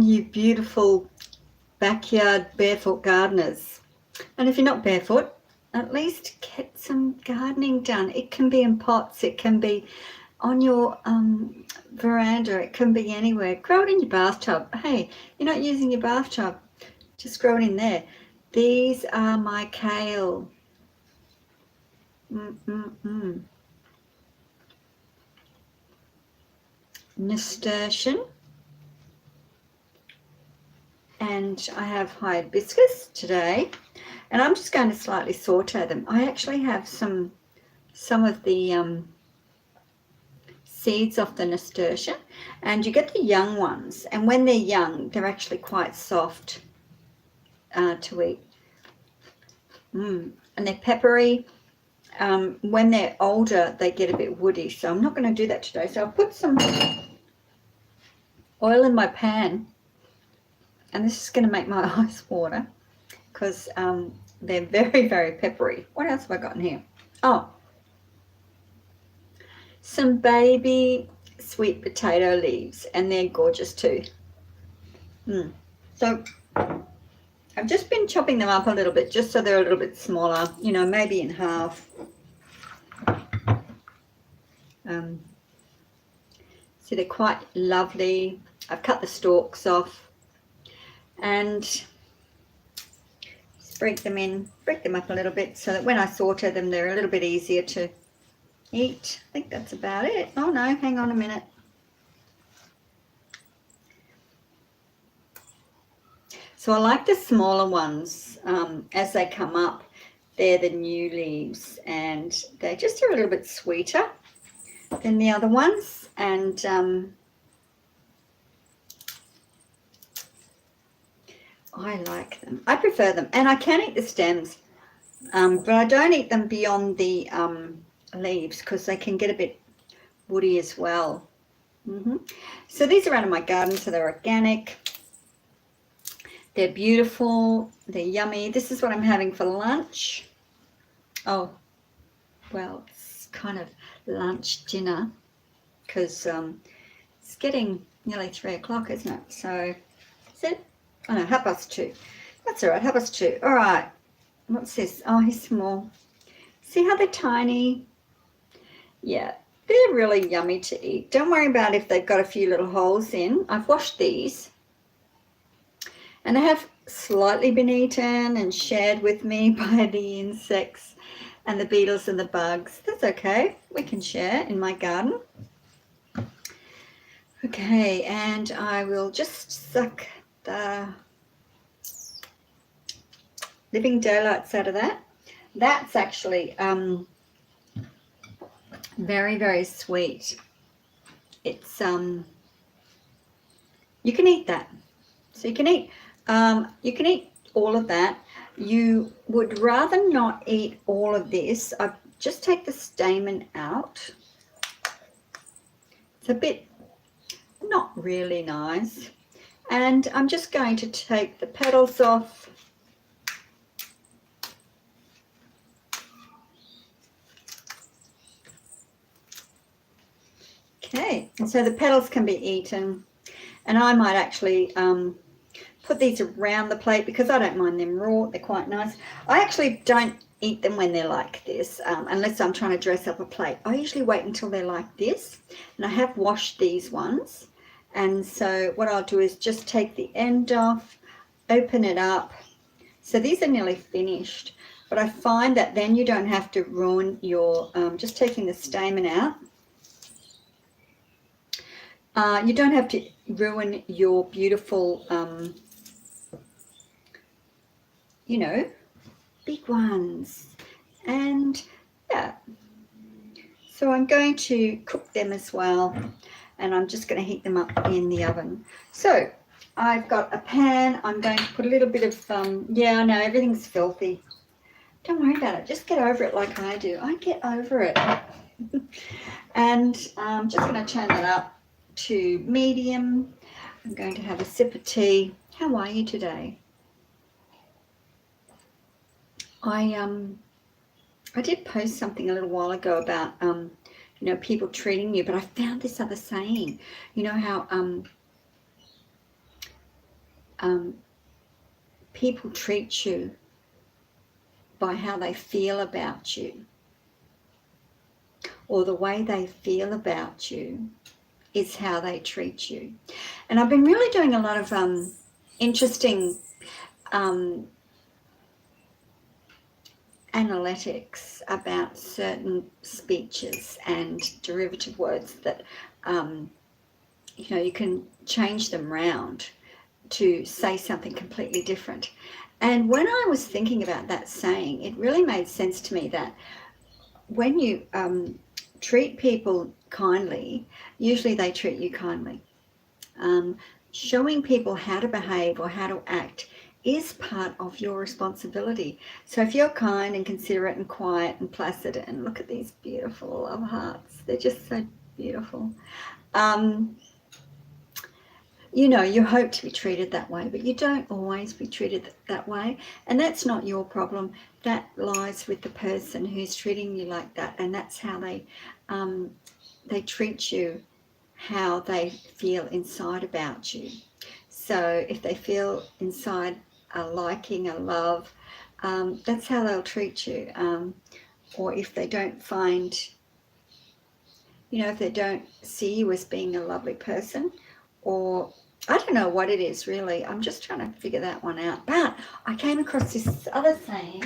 you beautiful backyard barefoot gardeners. And if you're not barefoot, at least get some gardening done. It can be in pots, it can be on your veranda, it can be anywhere. Grow it in your bathtub. Hey, you're not using your bathtub, just grow it in there. These are my kale. Nasturtium. And I have hibiscus today, and I'm just going to slightly saute them. I actually have some of the seeds off the nasturtium, and you get the young ones, and when they're young they're actually quite soft to eat. And they're peppery. When they're older they get a bit woody, so I'm not going to do that today. So I'll put some oil in my pan, and this is going to make my eyes water because they're very, very peppery. What else have I got in here? Oh, some baby sweet potato leaves, and they're gorgeous too. So I've just been chopping them up a little bit just so they're a little bit smaller, you know, maybe in half. So they're quite lovely. I've cut the stalks off and break them up a little bit so that when I saute them they're a little bit easier to eat. I think that's about it. Oh no, hang on a minute. So I like the smaller ones as they come up. They're the new leaves, and they just are a little bit sweeter than the other ones, and I like them. I prefer them, and I can eat the stems, but I don't eat them beyond the leaves because they can get a bit woody as well. So these are out of my garden, so they're organic. They're beautiful. They're yummy. This is what I'm having for lunch. Oh, well, it's kind of lunch dinner because it's getting nearly 3 o'clock, isn't it? So is it? Oh no, 2:30. That's all right, 2:30. All right. What's this? Oh, he's small. See how they're tiny? Yeah, they're really yummy to eat. Don't worry about if they've got a few little holes in. I've washed these, and they have slightly been eaten and shared with me by the insects and the beetles and the bugs. That's okay. We can share in my garden. Okay, and I will just suck the living daylights out of that. That's actually very, very sweet. It's you can eat that. So you can eat all of that. You would rather not eat all of this. I just take the stamen out. It's a bit not really nice. And I'm just going to take the petals off. Okay, and so the petals can be eaten, and I might actually put these around the plate because I don't mind them raw. They're quite nice. I actually don't eat them when they're like this unless I'm trying to dress up a plate. I usually wait until they're like this, and I have washed these ones, and so what I'll do is just take the end off, open it up. So these are nearly finished, but I find that then you don't have to ruin your just taking the stamen out. You don't have to ruin your beautiful, you know, big ones. And yeah, so I'm going to cook them as well, and I'm just going to heat them up in the oven. So I've got a pan. I'm going to put a little bit of, yeah, I know everything's filthy. Don't worry about it. Just get over it like I do. I get over it. And I'm just going to turn that up to medium. I'm going to have a sip of tea. How are you today? I did post something a little while ago about you know, people treating you, but I found this other saying. You know how people treat you by how they feel about you, or the way they feel about you is how they treat you. And I've been really doing a lot of interesting analytics about certain speeches and derivative words that you can change them round to say something completely different. And when I was thinking about that saying, it really made sense to me that when you treat people kindly, usually they treat you kindly. Showing people how to behave or how to act is part of your responsibility. So if you're kind and considerate and quiet and placid, and look at these beautiful love hearts, they're just so beautiful. You hope to be treated that way, but you don't always be treated that way. And that's not your problem. That lies with the person who's treating you like that. And that's how they treat you, how they feel inside about you. So if they feel inside a liking, a love, that's how they'll treat you. Or if they don't find, if they don't see you as being a lovely person, or I don't know what it is really. I'm just trying to figure that one out. But I came across this other saying.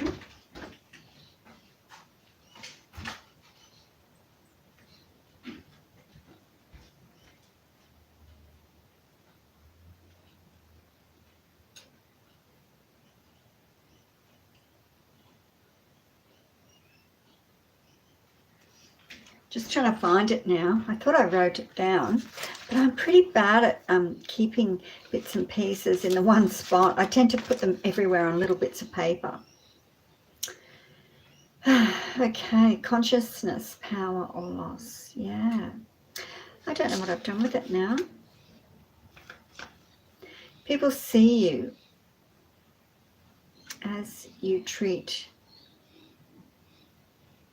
Just trying to find it now. I thought I wrote it down, but I'm pretty bad at keeping bits and pieces in the one spot. I tend to put them everywhere on little bits of paper. Okay, consciousness, power or loss. Yeah. I don't know what I've done with it now. People see you as you treat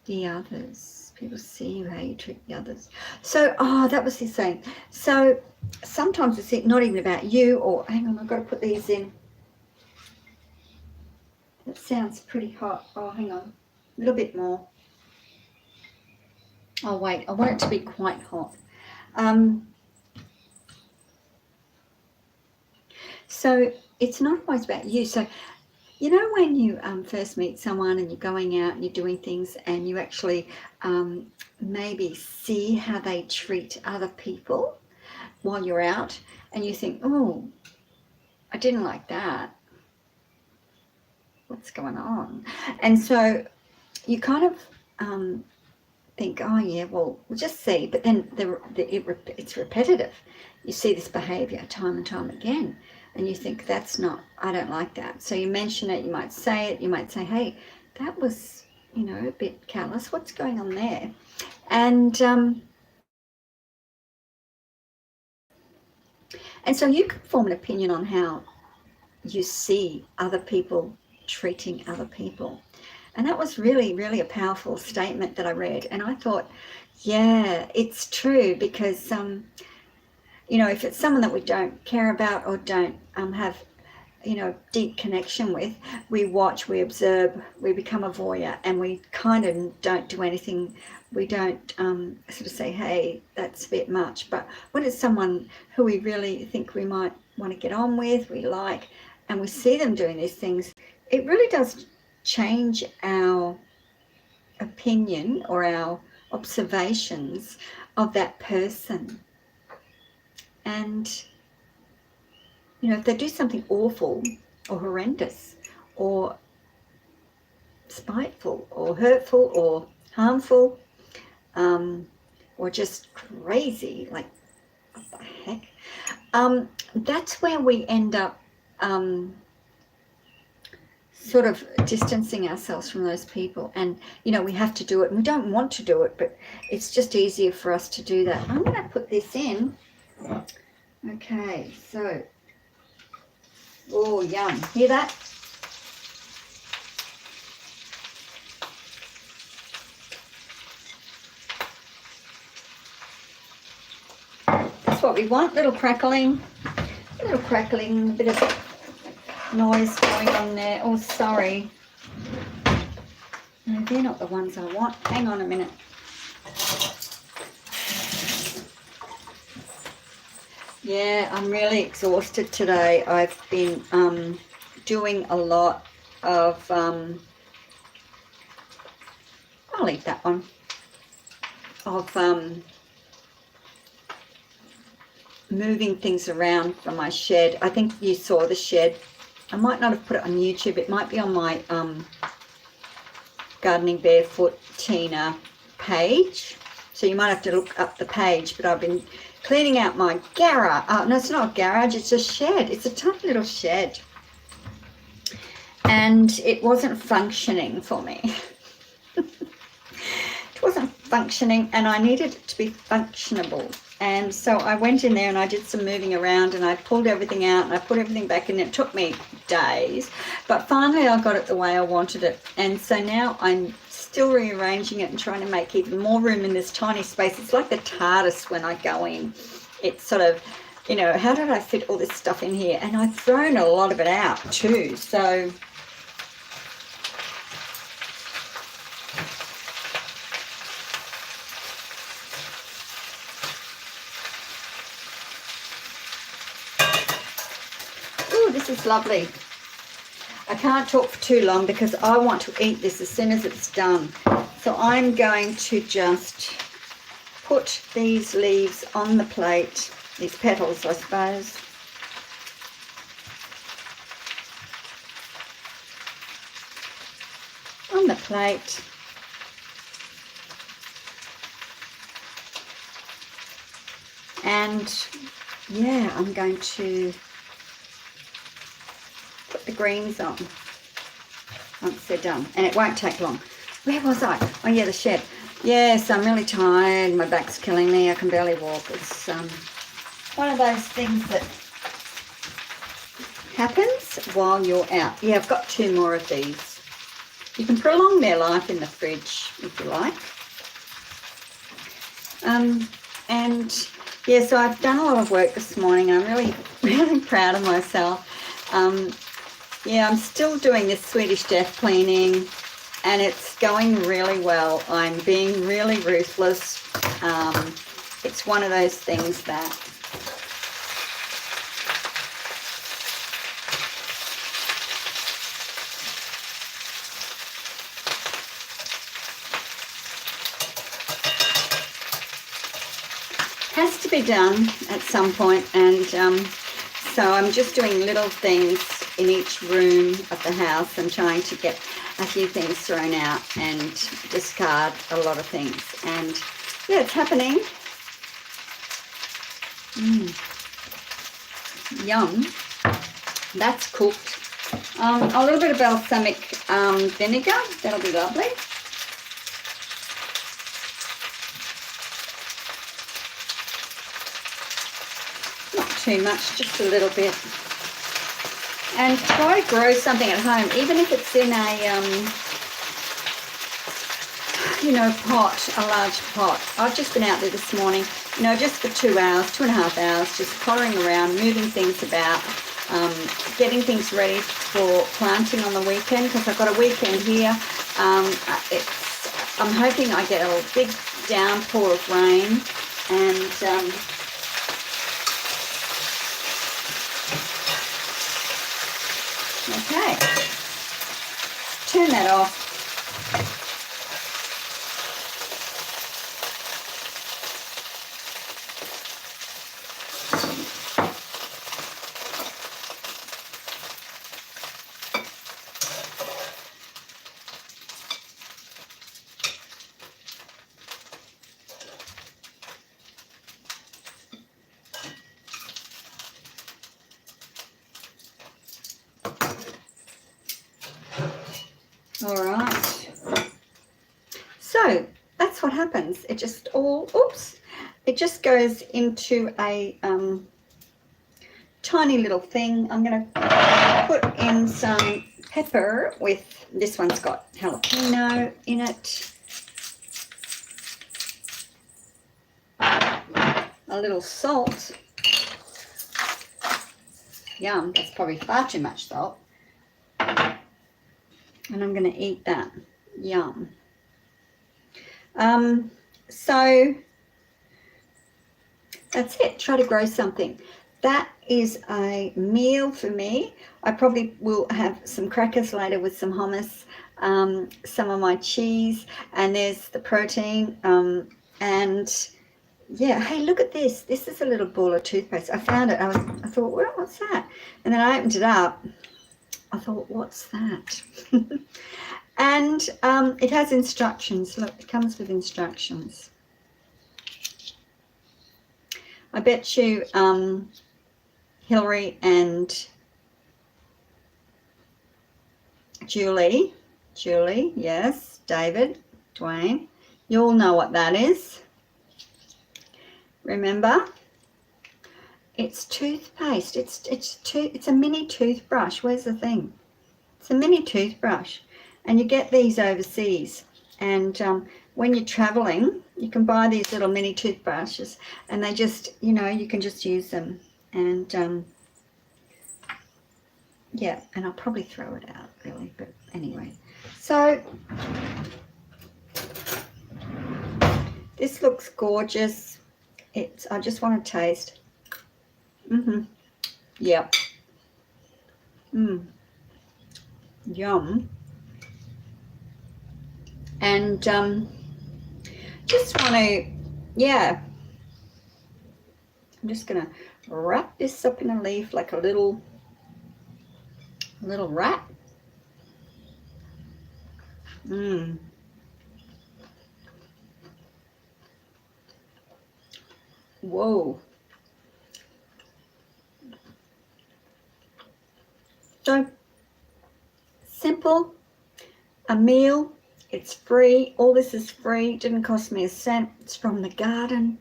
the others. People see you how you treat the others. So, that was his saying. So sometimes it's not even about you, or hang on, I've got to put these in. That sounds pretty hot. Oh, hang on, a little bit more. Oh wait, I want it to be quite hot. So it's not always about you. So when you first meet someone and you're going out and you're doing things and you actually maybe see how they treat other people while you're out, and you think, oh, I didn't like that. What's going on? And so you kind of think, oh yeah, well, we'll just see. But then it's repetitive. You see this behaviour time and time again. And you think, I don't like that. So you mention it, you might say it, you might say, hey, that was, a bit callous. What's going on there? And so you can form an opinion on how you see other people treating other people. And that was really, really a powerful statement that I read. And I thought, yeah, it's true, because if it's someone that we don't care about or don't have, deep connection with, we watch, we observe, we become a voyeur, and we kind of don't do anything. We don't sort of say, hey, that's a bit much. But when it's someone who we really think we might want to get on with, we like, and we see them doing these things, it really does change our opinion or our observations of that person. And if they do something awful or horrendous or spiteful or hurtful or harmful, or just crazy, like, what the heck, that's where we end up sort of distancing ourselves from those people. And we have to do it, and we don't want to do it, but it's just easier for us to do that. I'm going to put this in. Okay, so, oh, yum. Hear that? That's what we want. Little crackling, a bit of noise going on there. Oh, sorry. No, they're not the ones I want. Hang on a minute. Yeah, I'm really exhausted today. I've been doing a lot of, I'll eat that one, of moving things around from my shed. I think you saw the shed. I might not have put it on YouTube. It might be on my Gardening Barefoot Tina page. So you might have to look up the page, but I've been cleaning out my garage. No, it's not a garage, it's a shed. It's a tiny little shed. And it wasn't functioning for me. It wasn't functioning, and I needed it to be functionable. And so I went in there and I did some moving around, and I pulled everything out and I put everything back in. It took me days, but finally I got it the way I wanted it. And so now I'm still rearranging it and trying to make even more room in this tiny space. It's like the TARDIS when I go in. It's sort of, you know, how did I fit all this stuff in here? And I've thrown a lot of it out too. So this is lovely. I can't talk for too long because I want to eat this as soon as it's done. So I'm going to just put these leaves on the plate, these petals I suppose. On the plate. And yeah, I'm going to put the greens on once they're done, and it won't take long. Where was I? Oh yeah, the shed. Yes, I'm really tired. My back's killing me. I can barely walk. It's one of those things that happens while you're out. Yeah, I've got 2 more of these. You can prolong their life in the fridge if you like. And yeah, so I've done a lot of work this morning. I'm really proud of myself. Yeah, I'm still doing this Swedish death cleaning, and it's going really well. I'm being really ruthless. It's one of those things that has to be done at some point, and so I'm just doing little things in each room of the house and trying to get a few things thrown out and discard a lot of things. And yeah, it's happening. Yum. That's cooked. A little bit of balsamic vinegar. That'll be lovely. Not too much, just a little bit. And try to grow something at home, even if it's in a, you know, pot, a large pot. I've just been out there this morning, you know, just for 2 hours, 2.5 hours, just pottering around, moving things about, getting things ready for planting on the weekend, because I've got a weekend here. I'm hoping I get a big downpour of rain, and okay, turn that off. All right, so that's what happens. It just all, oops, it just goes into a tiny little thing. I'm going to put in some pepper with, this one's got jalapeno in it. A little salt. Yum, that's probably far too much salt. and I'm going to eat that. Yum. So that's it. Try to grow something. That is a meal for me. I probably will have some crackers later with some hummus, some of my cheese, and there's the protein. And yeah, hey, look at this. This is a little ball of toothpaste. I found it. I thought, well, what's that? And then I opened it up. I thought, what's that? And it has instructions. Look, it comes with instructions. I bet you Hillary and Julie, yes, David, Dwayne, you all know what that is. Remember? It's toothpaste. It's a mini toothbrush. Where's the thing? It's a mini toothbrush, and you get these overseas. And when you're traveling, you can buy these little mini toothbrushes, and they just, you know, you can just use them. And yeah, and I'll probably throw it out, really. But anyway, so this looks gorgeous. I just want to taste. Yep. Yum. And just want to, yeah, I'm just gonna wrap this up in a leaf like a little rat. Whoa. So simple, a meal. It's free. All this is free. It didn't cost me a cent. It's from the garden.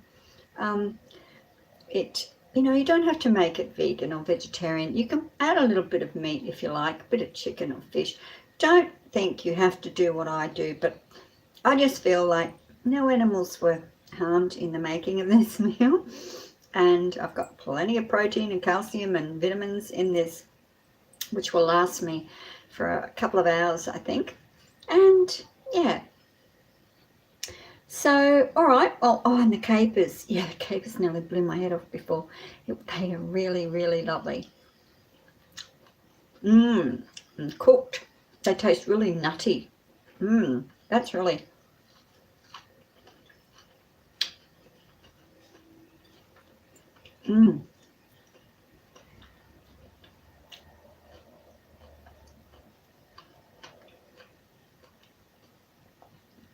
You know, you don't have to make it vegan or vegetarian. You can add a little bit of meat if you like, a bit of chicken or fish. Don't think you have to do what I do, but I just feel like no animals were harmed in the making of this meal. And I've got plenty of protein and calcium and vitamins in this, which will last me for a couple of hours, I think. And yeah. So, all right. Well, oh, and the capers. Yeah, the capers nearly blew my head off before. They are really, really lovely. And cooked. They taste really nutty. That's really.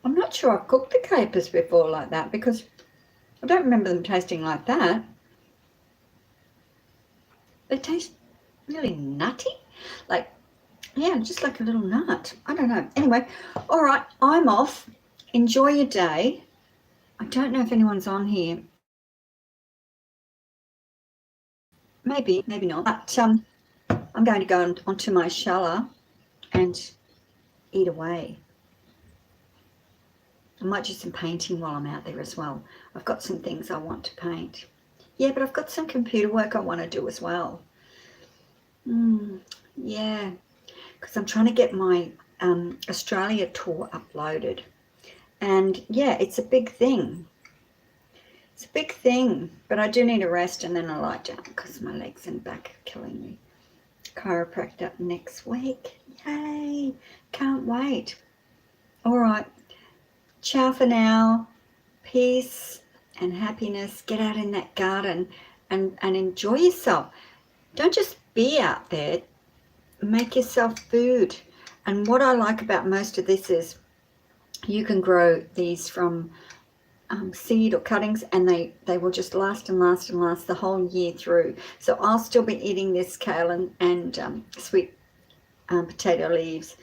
I'm not sure I've cooked the capers before like that, because I don't remember them tasting like that. They taste really nutty, like, yeah, just like a little nut. I don't know. Anyway, all right, I'm off. Enjoy your day. I don't know if anyone's on here. Maybe not. But I'm going to go onto my shala and eat away. I might do some painting while I'm out there as well. I've got some things I want to paint. Yeah, but I've got some computer work I want to do as well. Yeah, because I'm trying to get my Australia tour uploaded. And yeah, it's a big thing. It's a big thing, but I do need a rest, and then I lie down because my legs and back are killing me. Chiropractor next week. Yay, can't wait. All right. Ciao for now. Peace and happiness. Get out in that garden and enjoy yourself. Don't just be out there. Make yourself food. And what I like about most of this is you can grow these from seed or cuttings, and they will just last and last and last the whole year through. So I'll still be eating this kale and sweet potato leaves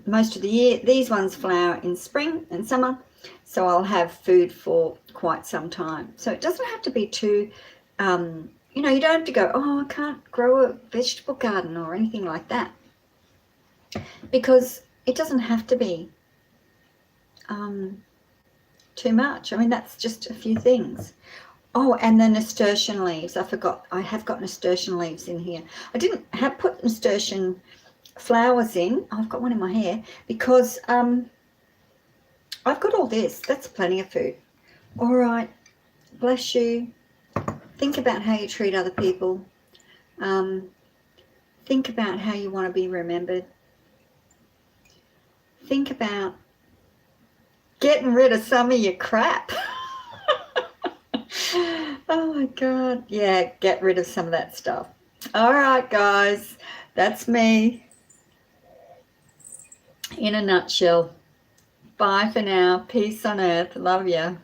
most of the year. These ones flower in spring and summer, so I'll have food for quite some time. So it doesn't have to be too, you know, you don't have to go, oh, I can't grow a vegetable garden or anything like that, because it doesn't have to be too much. I mean, that's just a few things. Oh, and the nasturtium leaves. I forgot. I have got nasturtium leaves in here. I didn't have put nasturtium flowers in. I've got one in my hair because I've got all this. That's plenty of food. All right. Bless you. Think about how you treat other people. Think about how you want to be remembered. Think about getting rid of some of your crap. Oh my God. Yeah, get rid of some of that stuff. All right, guys. That's me in a nutshell. Bye for now. Peace on earth. Love ya.